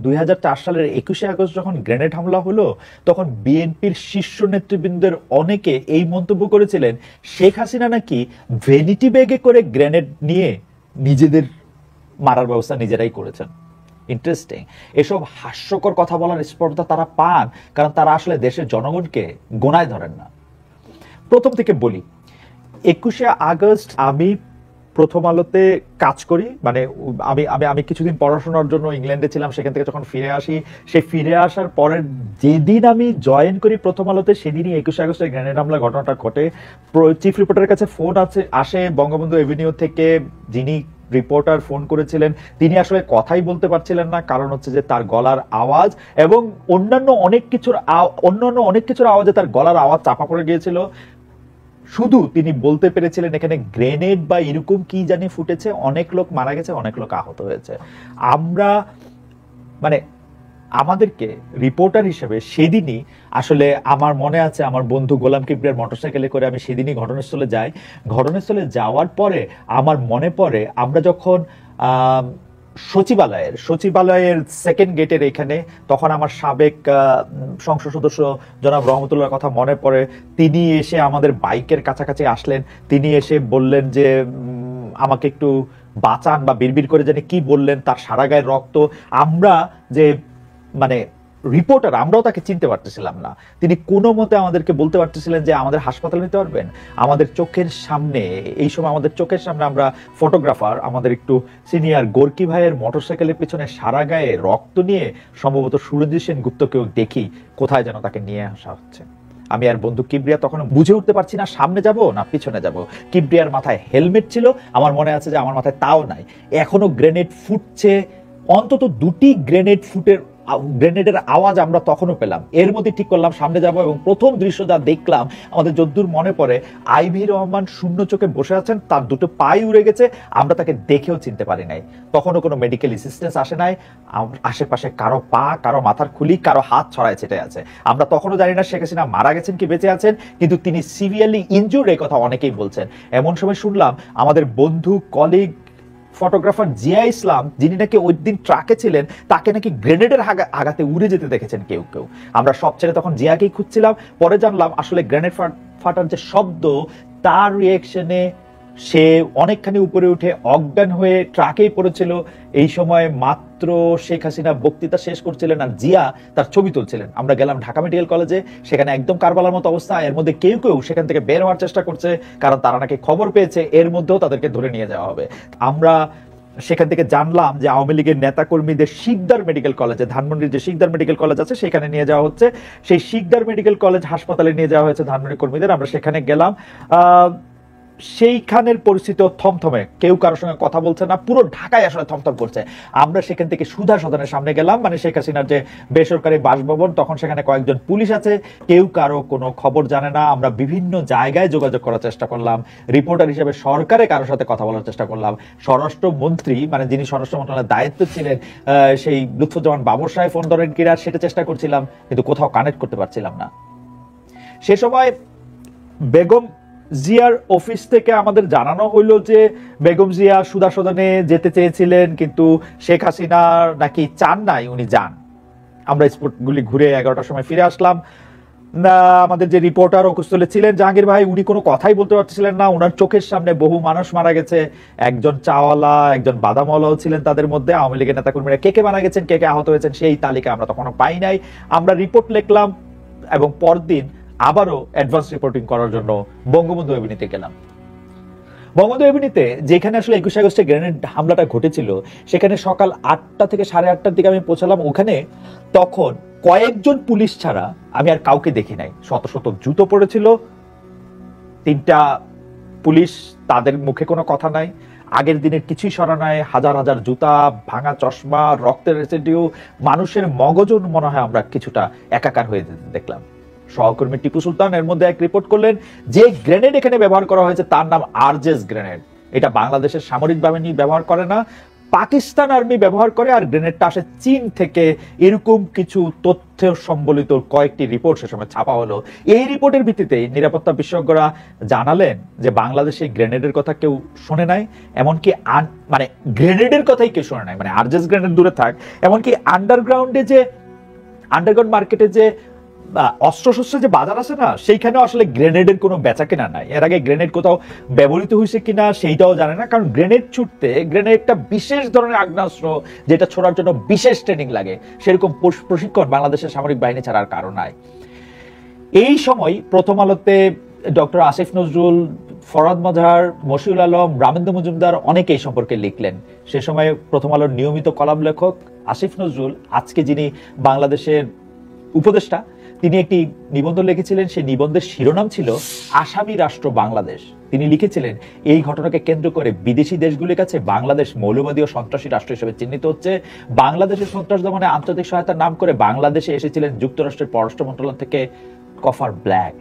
2004 সালের 21শে আগস্ট যখন গ্রেনেড হামলা হলো তখন বিএনপির শীর্ষ নেতৃবৃন্দের অনেকে এই মন্তব্য করেছিলেন শেখ হাসিনা নাকি ভ্যানিটি ব্যাগে করে গ্রেনেড নিয়ে নিজেদের মারার ব্যবস্থা নিজেরাই করেছেন। ইন্টারেস্টিং। এসব হাস্যকর কথা বলার স্পর্ধা তারা পান কারণ তারা আসলে দেশের জনগণকে গোনায় ধরেন না। প্রথম থেকে বলি, 21শে আগস্ট আমি প্রথম আলোতে কাজ করি, মানে আমি আমি আমি কিছুদিন পড়াশোনার জন্য ইংল্যান্ডে ছিলাম, সেখান থেকে যখন ফিরে আসি, সেই ফিরে আসার পরের যেদিন আমি জয়েন করি প্রথম আলোতে সেদিনই 21শে আগস্টের গ্রেনেড হামলার ঘটনাটা ঘটে। চিফ রিপোর্টারের কাছে ফোন আসে বঙ্গবন্ধু এভিনিউ থেকে, যিনি রিপোর্টার ফোন করেছিলেন তিনি আসলে কথাই বলতে পারছিলেন না, কারণ হচ্ছে যে তার গলার আওয়াজ এবং অন্যান্য অনেক কিছুর আওয়াজে তার গলার আওয়াজ চাপা পড়ে গিয়েছিল। শুধু তিনি বলতে পেরেছিলেন এখানে গ্রেনেড বা এরকম কি জানি ফুটেছে, অনেক লোক মারা গেছে, অনেক লোক আহত হয়েছে। আমরা মানে আমাদেরকে রিপোর্টার হিসেবে সেদিনই আসলে আমার মনে আছে আমার বন্ধু গোলাম কিবরিয়ার মোটরসাইকেলে করে আমি সেদিনই ঘটনাস্থলে যাই। ঘটনাস্থলে যাওয়ার পরে আমার মনে পড়ে আমরা যখন সচিবালয়ের সেকেন্ড গেটের এখানে, তখন আমার সাবেক সংসদ সদস্য জনাব রহমতুল্লাহর কথা মনে পড়ে। তিনি এসে আমাদের বাইকের কাছাকাছি আসলেন, তিনি এসে বললেন যে আমাকে একটু বাঁচান বা বিড়বিড় করে জানি কি বললেন, তার সারা গায়ের রক্ত। আমরা যে মানে রিপোর্টার আমরাও তাকে চিনতে পারতেছিলাম না। তিনি কোনো মতে আমাদেরকে বলতে পারতেছিলেন যে আমাদের হাসপাতালে নিতে পারবেন। আমাদের চোখের সামনে, এই সময় আমাদের চোখের সামনে আমরা ফটোগ্রাফার, আমাদের একটু সিনিয়র গোর্কি ভাইয়ের মোটরসাইকেলের পিছনে সারা গায়ে রক্ত নিয়ে সম্ভবত সুরঞ্জিত সেনগুপ্তকেও দেখি কোথায় যেন তাকে নিয়ে আসা হচ্ছে। আমি আর বন্ধু কিবরিয়া তখন বুঝে উঠতে পারছি না সামনে যাব না পিছনে যাব। কিবরিয়ার মাথায় হেলমেট ছিল, আমার মনে আছে যে আমার মাথায় তাও নাই। এখনো গ্রেনেড ফুটছে, অন্তত 2টি গ্রেনেডের আওয়াজ আমরা তখনও পেলাম। এর মধ্যে ঠিক করলাম সামনে যাব এবং প্রথম দৃশ্য যা দেখলাম আমাদের যদ্দূর মনে পড়ে, আইভি রহমান শূন্য চোখে বসে আছেন, তার 2টো পাই উড়ে গেছে, আমরা তাকে দেখেও চিনতে পারি নাই। তখনও কোনো মেডিকেল অ্যাসিস্ট্যান্স আসে নাই, আশেপাশে কারো পা, কারো মাথার খুলি, কারো হাত ছড়ায় ছেটে আছে। আমরা তখনও জানি না শেখ হাসিনা মারা গেছেন কি বেঁচে আছেন, কিন্তু তিনি সিভিয়ারলি ইনজুর্ড এই কথা অনেকেই বলছেন। এমন সময় শুনলাম আমাদের বন্ধু কলিগ ফটোগ্রাফার জিয়া ইসলাম, যিনি নাকি ওই দিন ট্রাকে ছিলেন, তাকে নাকি গ্রেনেডের আঘাতে উড়ে যেতে দেখেছেন কেউ কেউ। আমরা সব ছেড়ে তখন জিয়াকেই খুঁজছিলাম। পরে জানলাম আসলে গ্রেনেড ফাটার যে শব্দ, তার রিয়েকশনে সে অনেকখানি উপরে উঠে অজ্ঞান হয়ে ট্রাকেই পড়েছিল। এই সময় মাত্র শেখ হাসিনা বক্তৃতা শেষ করছিলেন আর জিয়া তার ছবি তুলছিলেন। আমরা গেলাম ঢাকা মেডিকেল কলেজে, সেখানে একদম কারবালার মতো অবস্থা। এর মধ্যে কেউ কেউ সেখান থেকে বের হওয়ার চেষ্টা করছে, কারণ তারা নাকি খবর পেয়েছে এর মধ্যেও তাদেরকে ধরে নিয়ে যাওয়া হবে। আমরা সেখান থেকে জানলাম যে আওয়ামী লীগের নেতাকর্মীদের শিকদার মেডিকেল কলেজে, ধানমন্ডির যে শিকদার মেডিকেল কলেজ আছে সেখানে নিয়ে যাওয়া হচ্ছে। সেই শিকদার মেডিকেল কলেজ হাসপাতালে নিয়ে যাওয়া হয়েছে ধানমন্ডি কর্মীদের। আমরা সেখানে গেলাম, সেইখানের পরিস্থিতি থমথমে, কেউ কারোর সঙ্গে কথা বলছে না, পুরো ঢাকায় আসলে থমথম করছে। আমরা সেখান থেকে সুধা সদনের সামনে গেলাম, মানে শেখ হাসিনার যে বেসরকারি বাসভবন, তখন সেখানে কয়েকজন পুলিশ আছে, কেউ কারো কোনো খবর জানে না। আমরা বিভিন্ন জায়গায় যোগাযোগ করার চেষ্টা করলাম, রিপোর্টার হিসেবে সরকারে কারোর সাথে কথা বলার চেষ্টা করলাম। স্বরাষ্ট্রমন্ত্রী, মানে যিনি স্বরাষ্ট্র মন্ত্রণালয়ের দায়িত্ব ছিলেন, সেই লুৎফুজ্জামান বাবর সাহেব ফোন ধরেন কিনা সেটা চেষ্টা করছিলাম, কিন্তু কোথাও কানেক্ট করতে পারছিলাম না। সে সময় বেগম জিয়ার অফিস থেকে আমাদের জানানো হইল যে বেগম জিয়া সুধা সদনে যেতে চেয়েছিলেন, কিন্তু শেখ হাসিনা নাকি চান নাই উনি যান। আমরা স্পটগুলি ঘুরে 11টার সময় ফিরে আসলাম। আমাদের যে রিপোর্টার উপস্থলে ছিলেন জাহাঙ্গীর ভাই, উনি কোনো কথাই বলতে পারছিলেন না। ওনার চোখের সামনে বহু মানুষ মারা গেছে, একজন চাওয়ালা, একজন বাদামওয়ালাও ছিলেন তাদের মধ্যে। আওয়ামী লীগের নেতাকর্মীরা কে কে মারা গেছেন, কে কে আহত হয়েছেন সেই তালিকা আমরা তখনও পাই নাই। আমরা রিপোর্ট লিখলাম এবং পরদিন আবারও অ্যাডভান্স রিপোর্টিং করার জন্য বঙ্গবন্ধু এভিনিউতে গেলাম। বঙ্গবন্ধু এভিনিউতে যেখানে আসলে 21 আগস্টে গ্রেনেড হামলাটা ঘটেছিল, সেখানে সকাল 8টা থেকে 8:30টার দিকে আমি পৌঁছালাম। ওখানে তখন কয়েকজন পুলিশ ছাড়া আমি আর কাউকে দেখি নাই। শত শত জুতো পড়েছিল, 3টা পুলিশ, তাদের মুখে কোনো কথা নাই, আগের দিনের কিছুই সরা নাই, হাজার হাজার জুতা, ভাঙা চশমা, রক্তের রেসিডিউ, মানুষের মগজন মনে হয় আমরা কিছুটা একাকার হয়ে যেতে দেখলাম। সহকর্মী টিপু সুলতান এর মধ্যে এক রিপোর্ট করলেন যে গ্রেনেড এখানে ব্যবহার করা হয়েছে তার নাম আরজেস গ্রেনেড। এটা বাংলাদেশের সামরিক বাহিনী ব্যবহার করে না, পাকিস্তান আর্মি ব্যবহার করে আর গ্রেনেডটা আসে চীন থেকে, এরকম কিছু তথ্য সম্বলিত কয়েকটি রিপোর্ট সে সময় ছাপা হলো। এই রিপোর্টের ভিত্তিতে নিরাপত্তা বিশেষজ্ঞরা জানালেন যে বাংলাদেশে গ্রেনেডের কথা কেউ শোনে নাই, এমনকি মানে গ্রেনেডের কথাই কেউ শোনে নাই, মানে আরজেস গ্রেনেড দূরে থাক, এমনকি আন্ডারগ্রাউন্ড মার্কেটে যে অস্ত্রশস্ত্র যে বাজার আছে না, সেইখানে আসলে গ্রেনেডের কোনো বেচা কেনা নাই। এর আগে গ্রেনেড কোথাও ব্যবহৃত হয়েছে কিনা সেইটাও জানে না, কারণ গ্রেনেড ছুটতে গ্রেনেড একটা বিশেষ ধরনের আগ্নেয়াস্ত্র যেটা ছোড়ার জন্য বিশেষ ট্রেনিং লাগে, সেরকম প্রশিক্ষণ বাংলাদেশের সামরিক বাহিনী ছাড়ার কারণ নাই। এই সময় প্রথম আলোতে ডক্টর আসিফ নজরুল, ফরহাদ মজহার, মশিউল আলম, রামেন্দ্র মজুমদার অনেকে এই সম্পর্কে লিখলেন। সে সময় প্রথম আলোর নিয়মিত কলাম লেখক আসিফ নজরুল, আজকে যিনি বাংলাদেশের উপদেষ্টা, তিনি একটি নিবন্ধ লিখেছিলেন। সেই নিবন্ধের শিরোনাম ছিল আসামি রাষ্ট্র বাংলাদেশ। তিনি লিখেছিলেন, এই ঘটনাকে কেন্দ্র করে বিদেশি দেশগুলির কাছে বাংলাদেশ মৌলবাদী ও সন্ত্রাসী রাষ্ট্র হিসেবে চিহ্নিত হচ্ছে। বাংলাদেশের সন্ত্রাস দমনে আন্তর্জাতিক সহায়তার নাম করে বাংলাদেশে এসেছিলেন যুক্তরাষ্ট্রের পররাষ্ট্র মন্ত্রণালয় থেকে কফার ব্ল্যাক।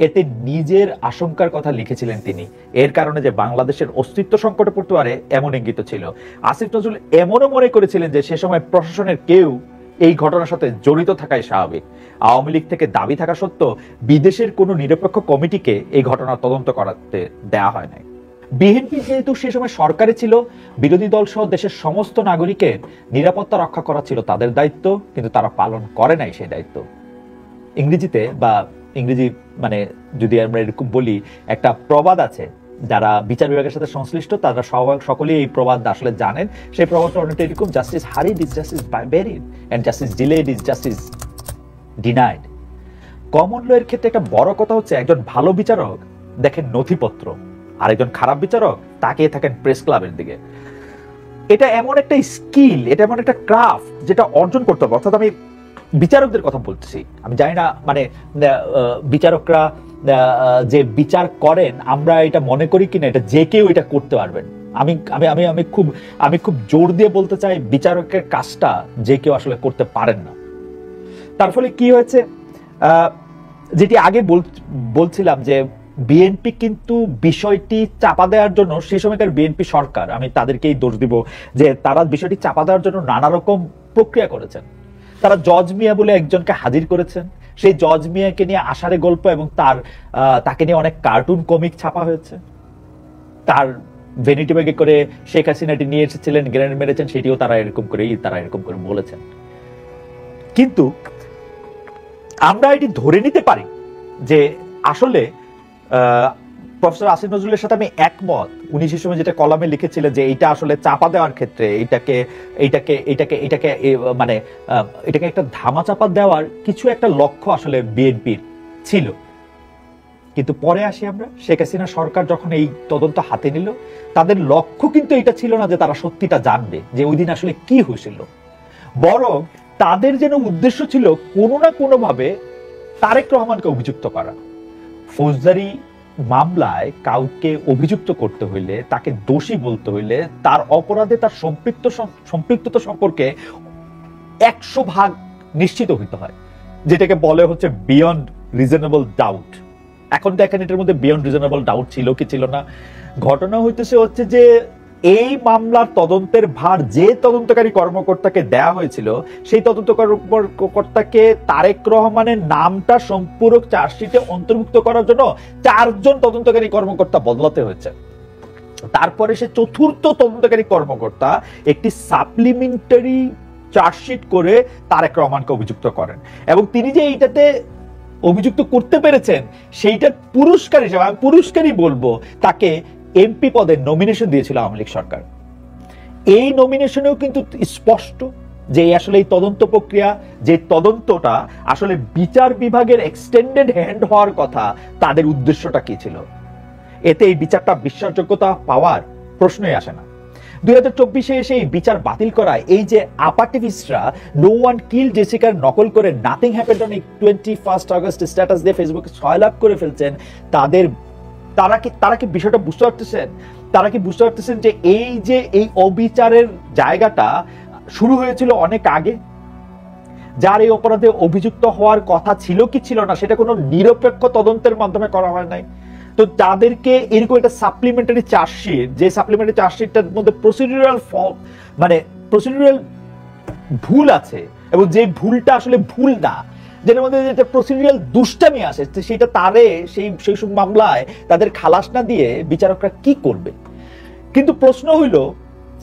এতে নিজের আশঙ্কার কথা লিখেছিলেন তিনি, এর কারণে যে বাংলাদেশের অস্তিত্ব সংকটে পড়তে পারে এমন ইঙ্গিত ছিল। আসিফ নজরুল এমনও মনে করেছিলেন যে সে সময় প্রশাসনের কেউ এই ঘটনার সাথে জড়িত থাকাই স্বাভাবিক। আওয়ামী লীগ থেকে দাবি থাকা সত্ত্বেও বিদেশের কোনো নিরপেক্ষ কমিটিকে এই ঘটনার তদন্ত করাতে দেয়া হয় নাই। বিএনপি যেহেতু সে সময় সরকারে ছিল, বিরোধী দল সহ দেশের সমস্ত নাগরিকের নিরাপত্তা রক্ষা করা ছিল তাদের দায়িত্ব, কিন্তু তারা পালন করে নাই সেই দায়িত্ব। ইংরেজিতে বা ইংরেজি মানে যদি আমরা এরকম বলি, একটা প্রবাদ আছে, যারা বিচার বিভাগের সাথে সংশ্লিষ্ট তারা সকলেই এই প্রবাদ আসলে জানেন। সেই প্রবাদটা অনেকটা এরকম, justice hurried is justice buried and justice delayed is justice denied. Common law এর ক্ষেত্রে একটা বড় কথা হচ্ছে, একজন ভালো বিচারক দেখেন নথিপত্র, আর একজন খারাপ বিচারক তাকিয়ে থাকেন প্রেস ক্লাবের দিকে। এটা এমন একটা স্কিল, এটা এমন একটা ক্রাফট যেটা অর্জন করতে হবে। অর্থাৎ আমি বিচারকদের কথা বলতেছি, আমি জানি না মানে বিচারকরা যে বিচার করেন আমরা এটা মনে করি কিনা, এটা যে কেউ এটা করতে পারবেন। আমি আমি আমি আমি খুব আমি খুব জোর দিয়ে বলতে চাই, বিচারকের কাজটা যে কেউ আসলে করতে পারেন না। তার ফলে কি হয়েছে, যেটি আগে বলছিলাম যে বিএনপি কিন্তু বিষয়টি চাপা দেওয়ার জন্য, সেই সময়কার বিএনপি সরকার, আমি তাদেরকেই দোষ দিব যে তারা বিষয়টি চাপা দেওয়ার জন্য নানা রকম প্রক্রিয়া করেছেন। তারা জজ মিয়া বলে একজনকে হাজির করেছেন, সেই জজ মিয়াকে নিয়ে আষাঢ়ে গল্প এবং তাকে নিয়ে অনেক কার্টুন কমিক ছাপা হয়েছে। তার ভ্যানিটি ব্যাগে করে শেখ হাসিনাটি নিয়ে এসেছিলেন, গ্রেনেড মেরেছেন, সেটিও তারা এরকম করে বলেছেন। কিন্তু আমরা এটি ধরে নিতে পারি যে আসলে প্রফেসর আসিফ নজরুলের সাথে আমি একমত। উনি সে সময় যেটা কলামে লিখেছিলেন যে এইটা আসলে চাপা দেওয়ার ক্ষেত্রে এটাকে একটা ধামাচাপা দেওয়ার কিছু একটা লক্ষ্য আসলে বিএনপির ছিল। কিন্তু পরে আসি আমরা, শেখ হাসিনা সরকার যখন এই তদন্ত হাতে নিল, তাদের লক্ষ্য কিন্তু এটা ছিল না যে তারা সত্যিটা জানবে যে ওই দিন আসলে কি হয়েছিল, বরং তাদের যেন উদ্দেশ্য ছিল কোনো না কোনো ভাবে তারেক রহমানকে অভিযুক্ত করা। ফৌজদারি মামলায় কাউকে অভিযুক্ত করতে হইলে, তাকে দোষী বলতে হইলে, তার অপরাধে তার সম্পৃক্ততা সম্পর্কে 100% নিশ্চিত হইতে হয়, যেটাকে বলে হচ্ছে বিয়ন্ড রিজনেবল ডাউট। এখন দেখেন এটার মধ্যে বিয়ন্ড রিজনেবল ডাউট ছিল কি ছিল না। ঘটনা হচ্ছে যে এই মামলার তদন্তের ভার যে তদন্তকারী কর্মকর্তাকে দেয়া হয়েছিল, সেই তদন্ত কর্মকর্তাকে তারেক রহমানের নামটা সম্পূরক চার্জশিটে অন্তর্ভুক্ত করার জন্য 4 জন তদন্তকারী কর্মকর্তা বদলাতে হয়েছে। তারপরে সে চতুর্থ তদন্তকারী কর্মকর্তা একটি সাপ্লিমেন্টারি চার্জশিট করে তারেক রহমানকে অভিযুক্ত করেন, এবং তিনি যে এইটাতে অভিযুক্ত করতে পেরেছেন সেইটার পুরস্কার হিসেবে, আমি পুরস্কারই বলবো, তাকে এমপি পদে নমিনেশন দিয়েছিল আওয়ামী লীগ সরকার। এই নমিনেশনেও কিন্তু স্পষ্ট যে আসলে এই তদন্ত প্রক্রিয়া, যে তদন্তটা আসলে বিচার বিভাগের এক্সটেন্ডেড হ্যান্ড হওয়ার কথা, তাদের উদ্দেশ্যটা কি ছিল। এতে এই বিচারটা বিশ্বাসযোগ্যতা পাওয়ার প্রশ্নই আসে না। 2024-এ এসে এই বিচার বাতিল করায় এই যে আপাটিভিস্টরা নো ওয়ান কিল জেসিকার নকল করে nothing happened on 21 August status দিয়ে ফেসবুকে 6 লাখ করে ফেলছেন, তারা কি বিষয়টা বুঝতে পারতেছেন? তারা কি বুঝতে পারতেছেন যে এই অবিচারের জায়গাটা শুরু হয়েছিল অনেক আগে? যার এই অপরাধে অভিযুক্ত হওয়ার কথা ছিল কি ছিল না, সেটা কোনো নিরপেক্ষ তদন্তের মাধ্যমে করা হয় নাই। তো তাদেরকে এরকম একটা সাপ্লিমেন্টারি চার্জশিট, যে সাপ্লিমেন্টারি চার্জশিটটার মধ্যে প্রসিডিউরাল মানে প্রসিডিউরাল ভুল আছে, এবং যে ভুলটা আসলে ভুল না, যেটার মধ্যে যেটা প্রসিডিউরাল দুষ্টামি আসে, সেটা তারে সেই সব মামলায় তাদের খালাস না দিয়ে বিচারকরা কি করবে। কিন্তু প্রশ্ন হইল,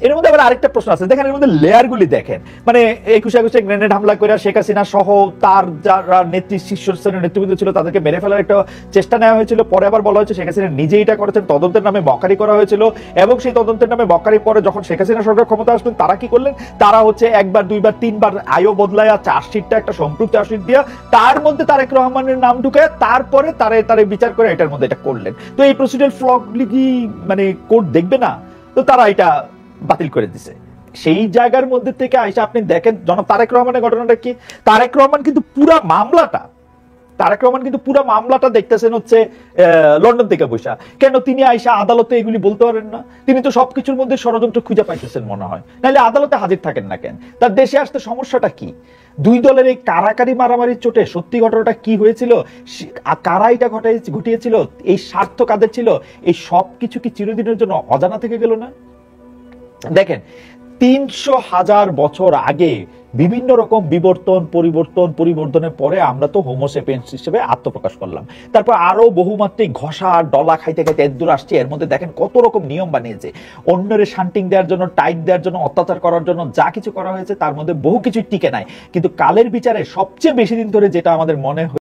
এর মধ্যে আবার আরেকটা প্রশ্ন আছে, দেখেন এর মধ্যে লেয়ারগুলি দেখেন, মানে 21 গ্রেনেড হামলা করে শেখ হাসিনা সহ তার যারা শীর্ষস্থানীয় নেতৃবৃন্দ ছিল তাদেরকে মেরে ফেলার একটা চেষ্টা নেওয়া হয়েছিল। পরে আবার বলা হয়েছে শেখ হাসিনা নিজেই এটা করেছেন, তদন্তের নামে মক্কারি করা হয়েছিল, এবং সেই তদন্তের নামে মক্কারি পরে যখন শেখ হাসিনা সরকার ক্ষমতা আসবেন তারা কি করলেন, তারা হচ্ছে একবার দুইবার তিনবার আয়ও বদলায় চার্জশিটটা একটা সম্পৃক্ত চার্জশিট দিয়া তার মধ্যে তারেক রহমানের নাম ঢুকায় তারপরে তারে বিচার করে এটার মধ্যে এটা করলেন। তো এই প্রসিডিউরাল ফ্লগুলি কি মানে কোর্ট দেখবে না? তো তারা এটা বাতিল করে দিছে। সেই জায়গার মধ্যে থেকে আইসা আপনি দেখেন জনাব তারেক রহমানের ঘটনাটা কি। তারেক রহমান কিন্তু পুরা মামলাটা দেখতেছেন হচ্ছে লন্ডন থেকে বসা। কেন তিনি আইসা আদালতে এগুলি বলতে পারেন না? তিনি তো সবকিছুর মধ্যে ষড়যন্ত্র খুঁজে পাইতেছেন মনে হয়, নাহলে আদালতে হাজির থাকেন না কেন? তার দেশে আসতে সমস্যাটা কি? দুই দলের এই কারাকারি মারামারির চোটে সত্যি ঘটনাটা কি হয়েছিল, কারা এটা ঘটিয়েছিল, এই স্বার্থ কাদের ছিল, এই সব কিছু কি চিরদিনের জন্য অজানা থেকে গেল না? দেখেন 300,000 বছর আগে বিভিন্ন রকম পরিবর্তনের পরে আমরা তো হোমোসেপিয়েন্স হিসেবে আত্মপ্রকাশ করলাম। তারপর আরো বহুমাত্রিক ঘষা ডলা খাইতে খাইতে এদূর আসছে। এর মধ্যে দেখেন কত রকম নিয়ম বানিয়েছে, অন্যের শান্টিং দেওয়ার জন্য, টাইট দেওয়ার জন্য, অত্যাচার করার জন্য যা কিছু করা হয়েছে তার মধ্যে বহু কিছু টিকে নাই। কিন্তু কালের বিচারে সবচেয়ে বেশি দিন ধরে যেটা আমাদের মনে